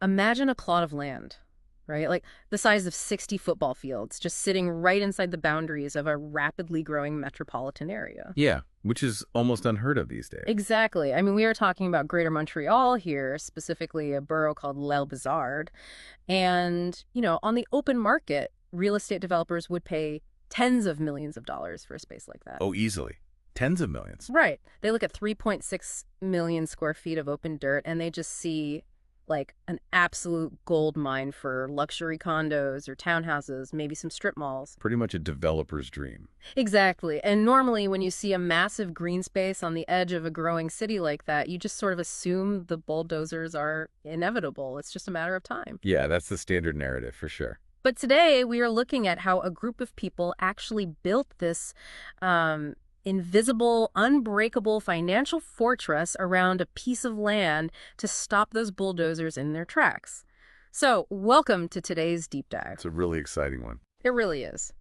Imagine a plot of land, right? Like the size of 60 football fields, just sitting right inside the boundaries of a rapidly growing metropolitan area. Yeah, which is almost unheard of these days. Exactly. I mean, we are talking about Greater Montreal here, specifically a borough called Île Bizard. And, on the open market, real estate developers would pay tens of millions of dollars for a space like that. Oh, easily. Tens of millions. Right. They look at 3.6 million square feet of open dirt, and they just see like an absolute gold mine for luxury condos or townhouses, maybe some strip malls. Pretty much a developer's dream. Exactly. And normally when you see a massive green space on the edge of a growing city like that, you just sort of assume the bulldozers are inevitable. It's just a matter of time. Yeah, that's the standard narrative for sure. But today we are looking at how a group of people actually built this invisible, unbreakable financial fortress around a piece of land to stop those bulldozers in their tracks. So, welcome to today's deep dive. It's a really exciting one. It really is.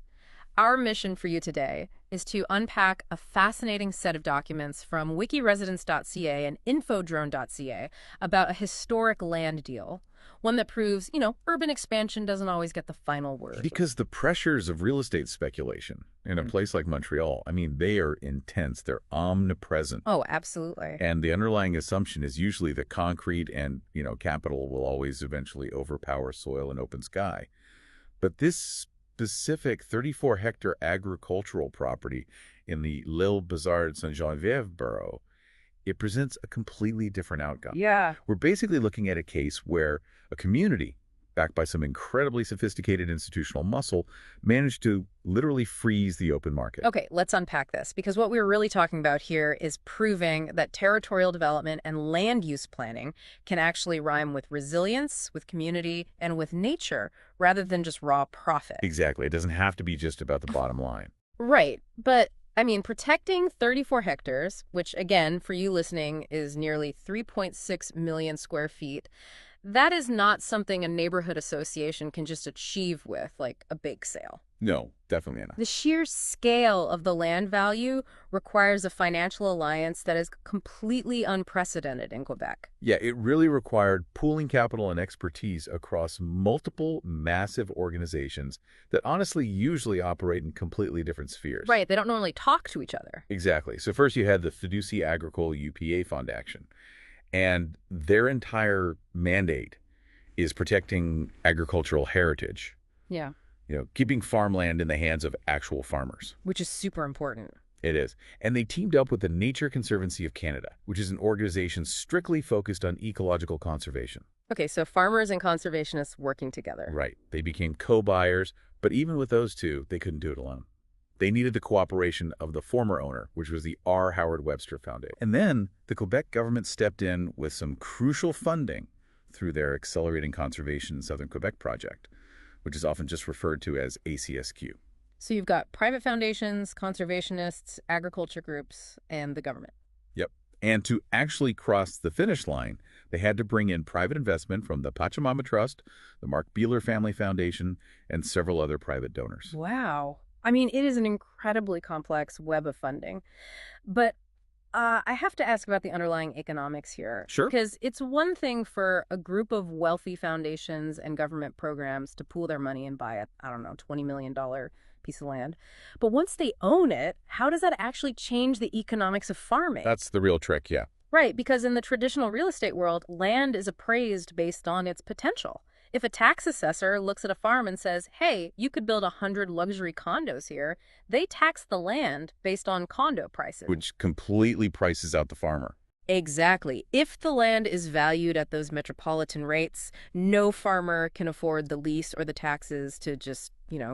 Our mission for you today is to unpack a fascinating set of documents from wikiresidence.ca and infodrone.ca about a historic land deal. One that proves, urban expansion doesn't always get the final word. Because the pressures of real estate speculation in a place like Montreal, they are intense. They're omnipresent. Oh, absolutely. And the underlying assumption is usually that concrete and, capital will always eventually overpower soil and open sky. But this specific 34-hectare agricultural property in the Île Bizard Saint-Geneviève borough, it presents a completely different outcome. Yeah. We're basically looking at a case where a community, backed by some incredibly sophisticated institutional muscle, managed to literally freeze the open market. Okay, let's unpack this, because what we're really talking about here is proving that territorial development and land use planning can actually rhyme with resilience, with community, and with nature, rather than just raw profit. Exactly. It doesn't have to be just about the bottom line. Right, but protecting 34 hectares, which again, for you listening, is nearly 3.6 million square feet, that is not something a neighborhood association can just achieve with, like, a bake sale. No, definitely not. The sheer scale of the land value requires a financial alliance that is completely unprecedented in Quebec. Yeah, it really required pooling capital and expertise across multiple massive organizations that honestly usually operate in completely different spheres. Right, they don't normally talk to each other. Exactly. So first you had the Fiducie agricole UPA-Fondaction. And their entire mandate is protecting agricultural heritage. Yeah. Keeping farmland in the hands of actual farmers. Which is super important. It is. And they teamed up with the Nature Conservancy of Canada, which is an organization strictly focused on ecological conservation. Okay, so farmers and conservationists working together. Right. They became co-buyers, but even with those two, they couldn't do it alone. They needed the cooperation of the former owner, which was the R. Howard Webster Foundation. And then the Quebec government stepped in with some crucial funding through their Accelerating Conservation in Southern Quebec project, which is often just referred to as ACSQ. So you've got private foundations, conservationists, agriculture groups, and the government. Yep. And to actually cross the finish line, they had to bring in private investment from the Pachamama Trust, the Mark Beeler Family Foundation, and several other private donors. Wow. It is an incredibly complex web of funding. But I have to ask about the underlying economics here. Sure. Because it's one thing for a group of wealthy foundations and government programs to pool their money and buy a, $20 million piece of land. But once they own it, how does that actually change the economics of farming? That's the real trick, yeah. Right, because in the traditional real estate world, land is appraised based on its potential. If a tax assessor looks at a farm and says, hey, you could build 100 luxury condos here, they tax the land based on condo prices. Which completely prices out the farmer. Exactly. If the land is valued at those metropolitan rates, no farmer can afford the lease or the taxes to just,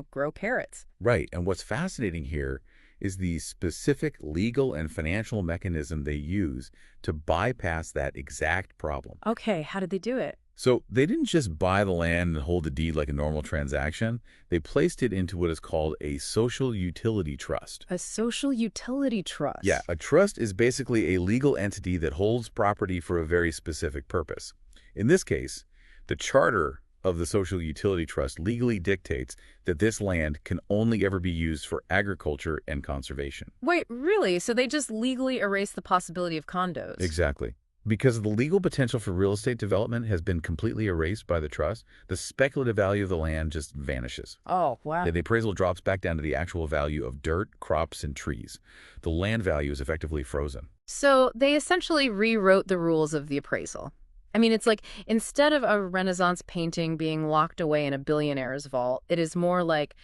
grow carrots. Right. And what's fascinating here is the specific legal and financial mechanism they use to bypass that exact problem. Okay, how did they do it? So they didn't just buy the land and hold the deed like a normal transaction. They placed it into what is called a social utility trust. A social utility trust? Yeah, a trust is basically a legal entity that holds property for a very specific purpose. In this case, the charter of the social utility trust legally dictates that this land can only ever be used for agriculture and conservation. Wait, really? So they just legally erase the possibility of condos? Exactly. Because the legal potential for real estate development has been completely erased by the trust, the speculative value of the land just vanishes. Oh, wow. The appraisal drops back down to the actual value of dirt, crops, and trees. The land value is effectively frozen. So they essentially rewrote the rules of the appraisal. I mean, it's like instead of a Renaissance painting being locked away in a billionaire's vault, it is more like,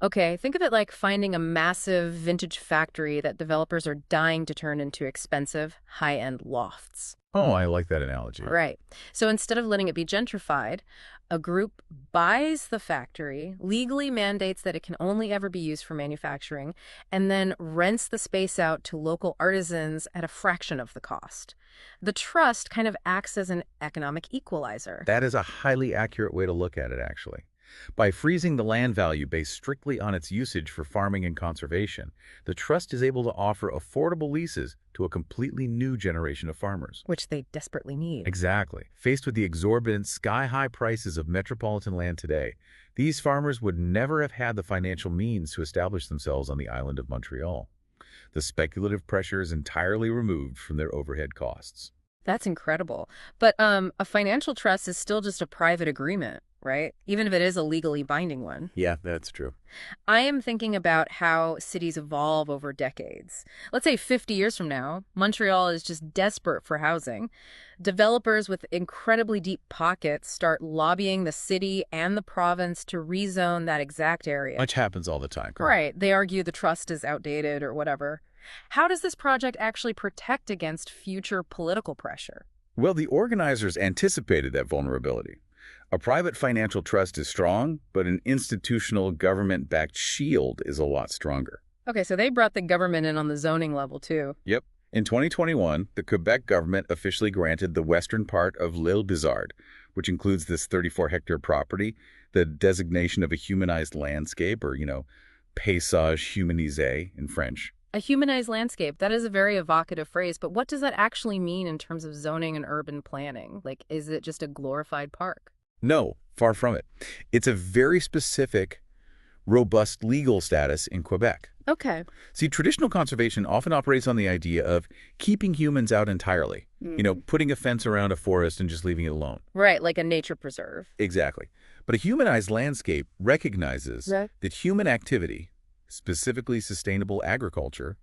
okay, think of it like finding a massive vintage factory that developers are dying to turn into expensive, high-end lofts. Oh, I like that analogy. Right. So instead of letting it be gentrified, a group buys the factory, legally mandates that it can only ever be used for manufacturing, and then rents the space out to local artisans at a fraction of the cost. The trust kind of acts as an economic equalizer. That is a highly accurate way to look at it, actually. By freezing the land value based strictly on its usage for farming and conservation, the trust is able to offer affordable leases to a completely new generation of farmers. Which they desperately need. Exactly. Faced with the exorbitant, sky-high prices of metropolitan land today, these farmers would never have had the financial means to establish themselves on the island of Montreal. The speculative pressure is entirely removed from their overhead costs. That's incredible. But a financial trust is still just a private agreement, right? Even if it is a legally binding one. Yeah, that's true. I am thinking about how cities evolve over decades. Let's say 50 years from now, Montreal is just desperate for housing. Developers with incredibly deep pockets start lobbying the city and the province to rezone that exact area. Which happens all the time. Correct? Right. They argue the trust is outdated or whatever. How does this project actually protect against future political pressure? Well, the organizers anticipated that vulnerability. A private financial trust is strong, but an institutional government-backed shield is a lot stronger. Okay, so they brought the government in on the zoning level, too. Yep. In 2021, the Quebec government officially granted the western part of Île Bizard, which includes this 34-hectare property, the designation of a humanized landscape, or, paysage humanisé in French. A humanized landscape, that is a very evocative phrase, but what does that actually mean in terms of zoning and urban planning? Like, is it just a glorified park? No, far from it. It's a very specific, robust legal status in Quebec. Okay. See, traditional conservation often operates on the idea of keeping humans out entirely. Putting a fence around a forest and just leaving it alone. Right, like a nature preserve. Exactly. But a humanized landscape recognizes that human activity, specifically sustainable agriculture,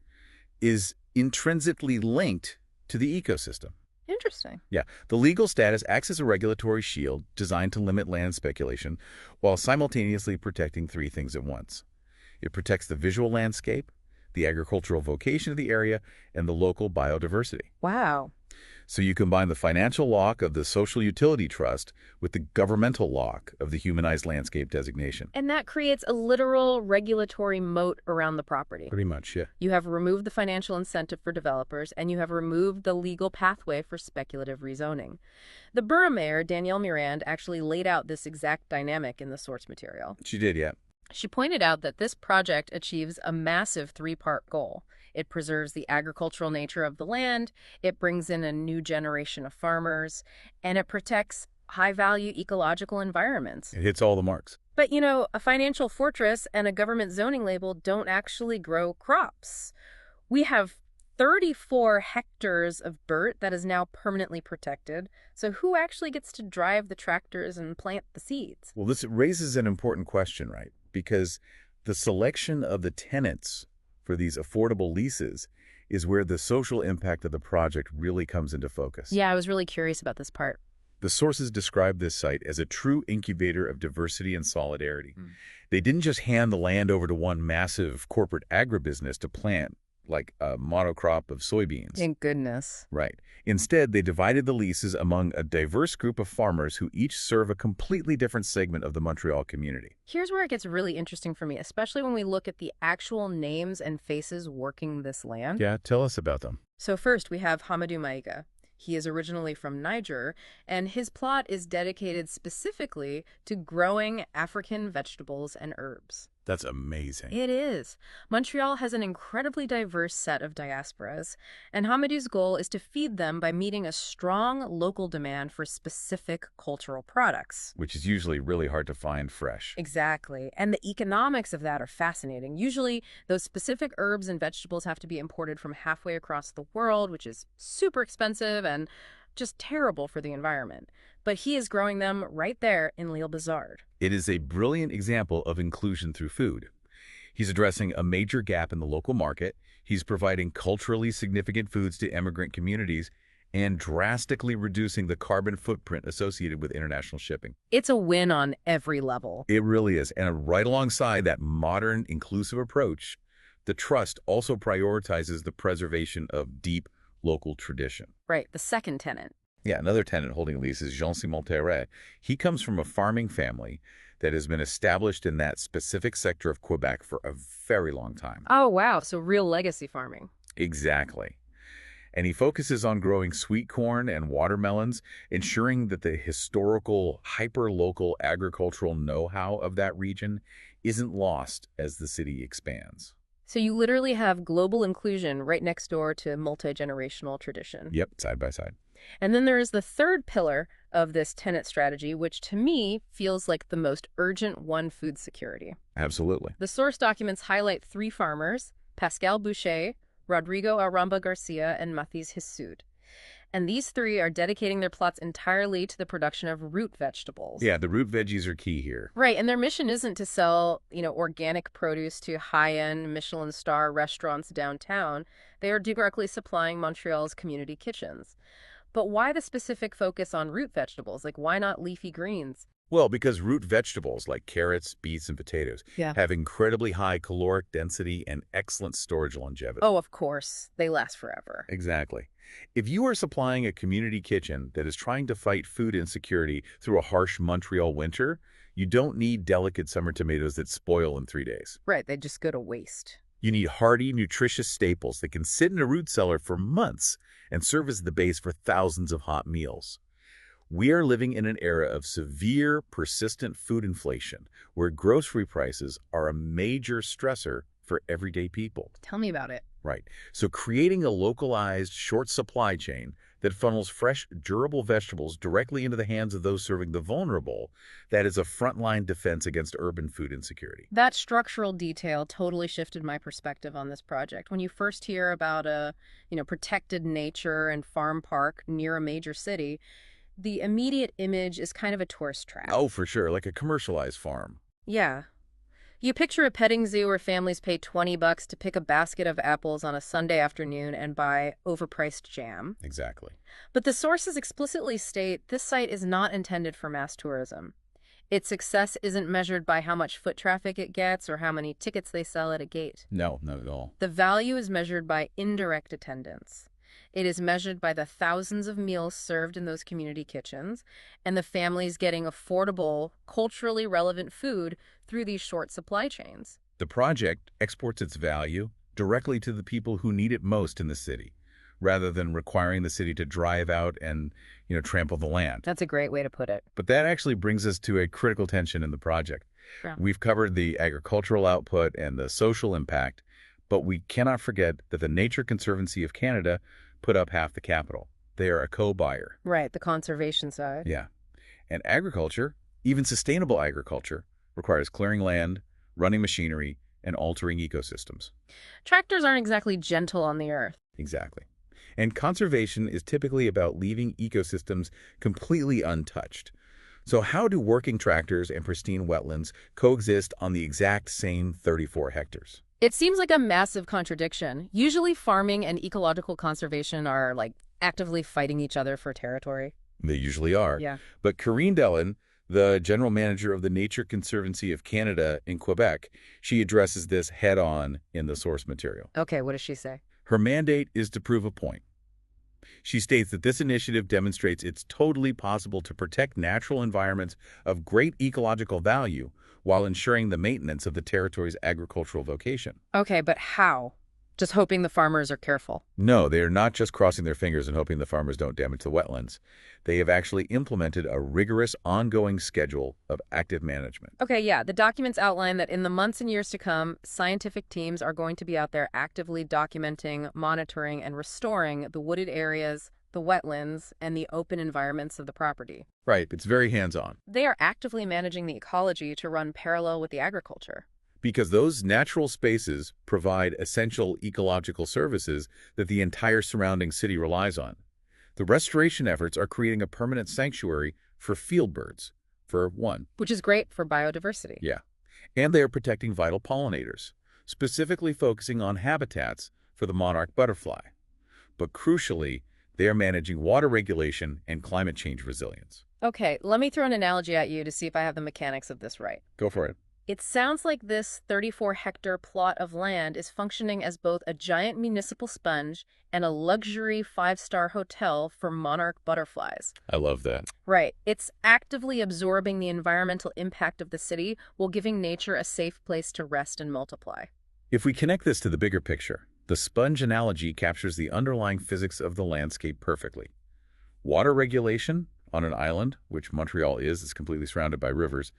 is intrinsically linked to the ecosystem. Interesting. Yeah, the legal status acts as a regulatory shield designed to limit land speculation while simultaneously protecting three things at once. It protects the visual landscape, the agricultural vocation of the area, and the local biodiversity. Wow. So you combine the financial lock of the social utility trust with the governmental lock of the humanized landscape designation. And that creates a literal regulatory moat around the property. Pretty much, yeah. You have removed the financial incentive for developers, and you have removed the legal pathway for speculative rezoning. The borough mayor, Danielle Mirand, actually laid out this exact dynamic in the source material. She did, yeah. She pointed out that this project achieves a massive three-part goal. It preserves the agricultural nature of the land, it brings in a new generation of farmers, and it protects high-value ecological environments. It hits all the marks. But, a financial fortress and a government zoning label don't actually grow crops. We have 34 hectares of dirt that is now permanently protected. So who actually gets to drive the tractors and plant the seeds? Well, this raises an important question, right? Because the selection of the tenants for these affordable leases is where the social impact of the project really comes into focus. Yeah, I was really curious about this part. The sources describe this site as a true incubator of diversity and solidarity. They didn't just hand the land over to one massive corporate agribusiness to plant, like a monocrop of soybeans. Thank goodness. Right. Instead, they divided the leases among a diverse group of farmers who each serve a completely different segment of the Montreal community. Here's where it gets really interesting for me, especially when we look at the actual names and faces working this land. Yeah, tell us about them. So first, we have Hamadou Maïga. He is originally from Niger, and his plot is dedicated specifically to growing African vegetables and herbs. That's amazing. It is. Montreal has an incredibly diverse set of diasporas, and Hamadou's goal is to feed them by meeting a strong local demand for specific cultural products. Which is usually really hard to find fresh. Exactly. And the economics of that are fascinating. Usually, those specific herbs and vegetables have to be imported from halfway across the world, which is super expensive and just terrible for the environment. But he is growing them right there in Île Bizard. It is a brilliant example of inclusion through food. He's addressing a major gap in the local market, he's providing culturally significant foods to immigrant communities, and drastically reducing the carbon footprint associated with international shipping. It's a win on every level. It really is. And right alongside that modern, inclusive approach, the Trust also prioritizes the preservation of deep local tradition. Right, the second tenant. Yeah, another tenant holding a lease is Jean-Simon Terret. He comes from a farming family that has been established in that specific sector of Quebec for a very long time. Oh, wow. So real legacy farming. Exactly. And he focuses on growing sweet corn and watermelons, ensuring that the historical, hyper-local agricultural know-how of that region isn't lost as the city expands. So you literally have global inclusion right next door to multi-generational tradition. Yep, side by side. And then there is the third pillar of this tenant strategy, which to me feels like the most urgent one: food security. Absolutely. The source documents highlight 3 farmers, Pascal Boucher, Rodrigo Aramba Garcia, and Mathis Hissoud. And these 3 are dedicating their plots entirely to the production of root vegetables. Yeah, the root veggies are key here. Right, and their mission isn't to sell, organic produce to high-end Michelin star restaurants downtown. They are directly supplying Montreal's community kitchens. But why the specific focus on root vegetables? Like, why not leafy greens? Well, because root vegetables like carrots, beets, and potatoes have incredibly high caloric density and excellent storage longevity. Oh, of course. They last forever. Exactly. If you are supplying a community kitchen that is trying to fight food insecurity through a harsh Montreal winter, you don't need delicate summer tomatoes that spoil in 3 days. Right, they just go to waste. You need hearty, nutritious staples that can sit in a root cellar for months and serve as the base for thousands of hot meals. We are living in an era of severe, persistent food inflation, where grocery prices are a major stressor for everyday people. Tell me about it. Right. So creating a localized, short supply chain that funnels fresh, durable vegetables directly into the hands of those serving the vulnerable, that is a frontline defense against urban food insecurity. That structural detail totally shifted my perspective on this project. When you first hear about a, protected nature and farm park near a major city, the immediate image is kind of a tourist trap. Oh, for sure, like a commercialized farm. Yeah. You picture a petting zoo where families pay $20 to pick a basket of apples on a Sunday afternoon and buy overpriced jam. Exactly. But the sources explicitly state this site is not intended for mass tourism. Its success isn't measured by how much foot traffic it gets or how many tickets they sell at a gate. No, not at all. The value is measured by indirect attendance. It is measured by the thousands of meals served in those community kitchens and the families getting affordable, culturally relevant food through these short supply chains. The project exports its value directly to the people who need it most in the city, rather than requiring the city to drive out and, trample the land. That's a great way to put it. But that actually brings us to a critical tension in the project. Yeah. We've covered the agricultural output and the social impact, but we cannot forget that the Nature Conservancy of Canada put up half the capital. They are a co-buyer. Right, the conservation side. Yeah. And agriculture, even sustainable agriculture, requires clearing land, running machinery, and altering ecosystems. Tractors aren't exactly gentle on the earth. Exactly. And conservation is typically about leaving ecosystems completely untouched. So how do working tractors and pristine wetlands coexist on the exact same 34 hectares? It seems like a massive contradiction. Usually farming and ecological conservation are actively fighting each other for territory. They usually are. Yeah. But Karine Dellin, the general manager of the Nature Conservancy of Canada in Quebec, she addresses this head-on in the source material. Okay, what does she say? Her mandate is to prove a point. She states that this initiative demonstrates it's totally possible to protect natural environments of great ecological value while ensuring the maintenance of the territory's agricultural vocation. Okay, but how? Just hoping the farmers are careful. No, they are not just crossing their fingers and hoping the farmers don't damage the wetlands. They have actually implemented a rigorous, ongoing schedule of active management. Okay, yeah, the documents outline that in the months and years to come, scientific teams are going to be out there actively documenting, monitoring, and restoring the wooded areas, the wetlands, and the open environments of the property. Right, it's very hands-on. They are actively managing the ecology to run parallel with the agriculture. Because those natural spaces provide essential ecological services that the entire surrounding city relies on. The restoration efforts are creating a permanent sanctuary for field birds, for one. Which is great for biodiversity. Yeah. And they are protecting vital pollinators, specifically focusing on habitats for the monarch butterfly. But crucially, they are managing water regulation and climate change resilience. Okay, let me throw an analogy at you to see if I have the mechanics of this right. Go for it. It sounds like this 34-hectare plot of land is functioning as both a giant municipal sponge and a luxury 5-star hotel for monarch butterflies. I love that. Right. It's actively absorbing the environmental impact of the city while giving nature a safe place to rest and multiply. If we connect this to the bigger picture, the sponge analogy captures the underlying physics of the landscape perfectly. Water regulation on an island, which Montreal is completely surrounded by rivers,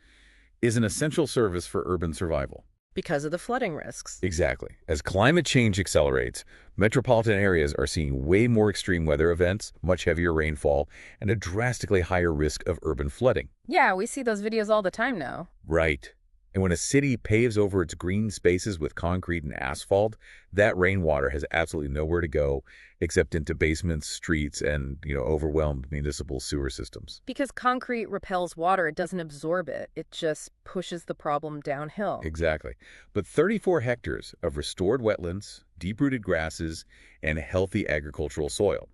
is an essential service for urban survival. Because of the flooding risks. Exactly. As climate change accelerates, metropolitan areas are seeing way more extreme weather events, much heavier rainfall, and a drastically higher risk of urban flooding. Yeah, we see those videos all the time now. Right. And when a city paves over its green spaces with concrete and asphalt, that rainwater has absolutely nowhere to go except into basements, streets, and, overwhelmed municipal sewer systems. Because concrete repels water, it doesn't absorb it. It just pushes the problem downhill. Exactly. But 34 hectares of restored wetlands, deep-rooted grasses, and healthy agricultural soil,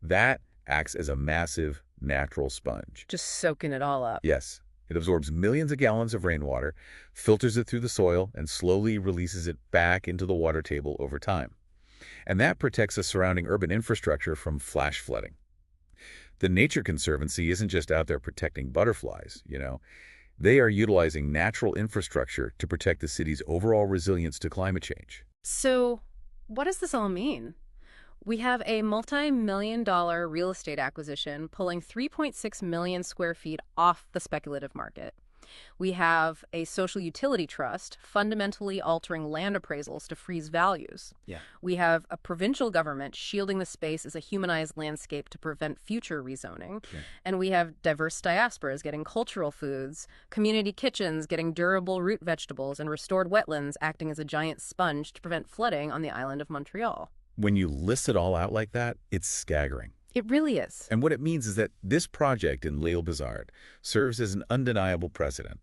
that acts as a massive natural sponge. Just soaking it all up. Yes. It absorbs millions of gallons of rainwater, filters it through the soil, and slowly releases it back into the water table over time. And that protects the surrounding urban infrastructure from flash flooding. The Nature Conservancy isn't just out there protecting butterflies, They are utilizing natural infrastructure to protect the city's overall resilience to climate change. So, what does this all mean? We have a multi-million-dollar real estate acquisition pulling 3.6 million square feet off the speculative market. We have a social utility trust fundamentally altering land appraisals to freeze values. Yeah. We have a provincial government shielding the space as a humanized landscape to prevent future rezoning. Yeah. And we have diverse diasporas getting cultural foods, community kitchens getting durable root vegetables, and restored wetlands acting as a giant sponge to prevent flooding on the island of Montreal. When you list it all out like that, it's staggering. It really is. And what it means is that this project in Île Bizard serves as an undeniable precedent.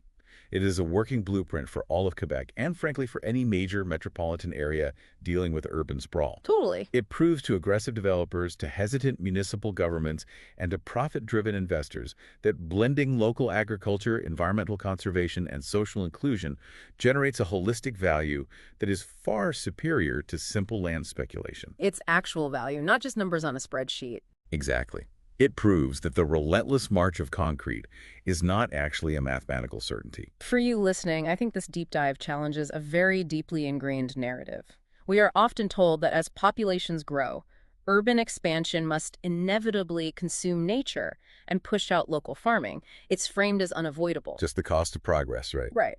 It is a working blueprint for all of Quebec and, frankly, for any major metropolitan area dealing with urban sprawl. Totally. It proves to aggressive developers, to hesitant municipal governments, and to profit-driven investors that blending local agriculture, environmental conservation, and social inclusion generates a holistic value that is far superior to simple land speculation. It's actual value, not just numbers on a spreadsheet. Exactly. It proves that the relentless march of concrete is not actually a mathematical certainty. For you listening, I think this deep dive challenges a very deeply ingrained narrative. We are often told that as populations grow, urban expansion must inevitably consume nature and push out local farming. It's framed as unavoidable. Just the cost of progress, right? Right.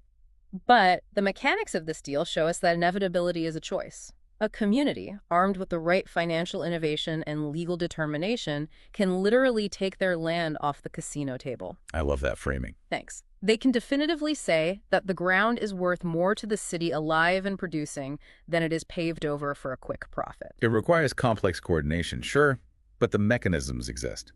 But the mechanics of this deal show us that inevitability is a choice. A community, armed with the right financial innovation and legal determination, can literally take their land off the casino table. I love that framing. Thanks. They can definitively say that the ground is worth more to the city alive and producing than it is paved over for a quick profit. It requires complex coordination, sure, but the mechanisms exist.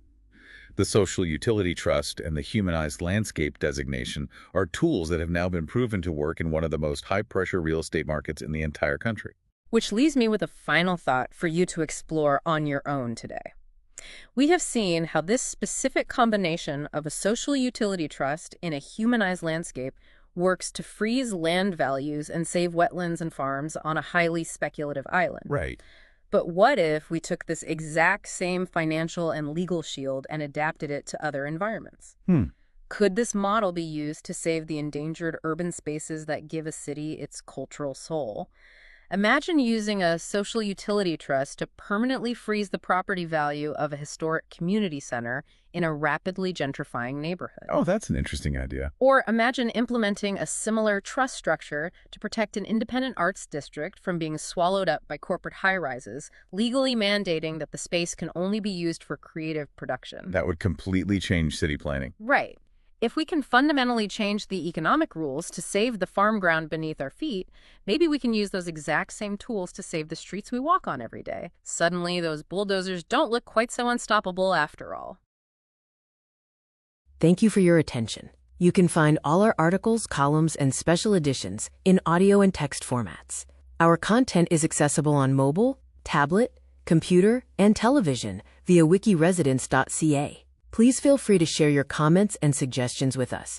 The social utility trust and the humanized landscape designation are tools that have now been proven to work in one of the most high-pressure real estate markets in the entire country. Which leaves me with a final thought for you to explore on your own today. We have seen how this specific combination of a social utility trust in a humanized landscape works to freeze land values and save wetlands and farms on a highly speculative island. Right. But what if we took this exact same financial and legal shield and adapted it to other environments? Could this model be used to save the endangered urban spaces that give a city its cultural soul? Imagine using a social utility trust to permanently freeze the property value of a historic community center in a rapidly gentrifying neighborhood. Oh, that's an interesting idea. Or imagine implementing a similar trust structure to protect an independent arts district from being swallowed up by corporate high-rises, legally mandating that the space can only be used for creative production. That would completely change city planning. Right. If we can fundamentally change the economic rules to save the farm ground beneath our feet, maybe we can use those exact same tools to save the streets we walk on every day. Suddenly, those bulldozers don't look quite so unstoppable after all. Thank you for your attention. You can find all our articles, columns, and special editions in audio and text formats. Our content is accessible on mobile, tablet, computer, and television via wikiresidence.ca. Please feel free to share your comments and suggestions with us.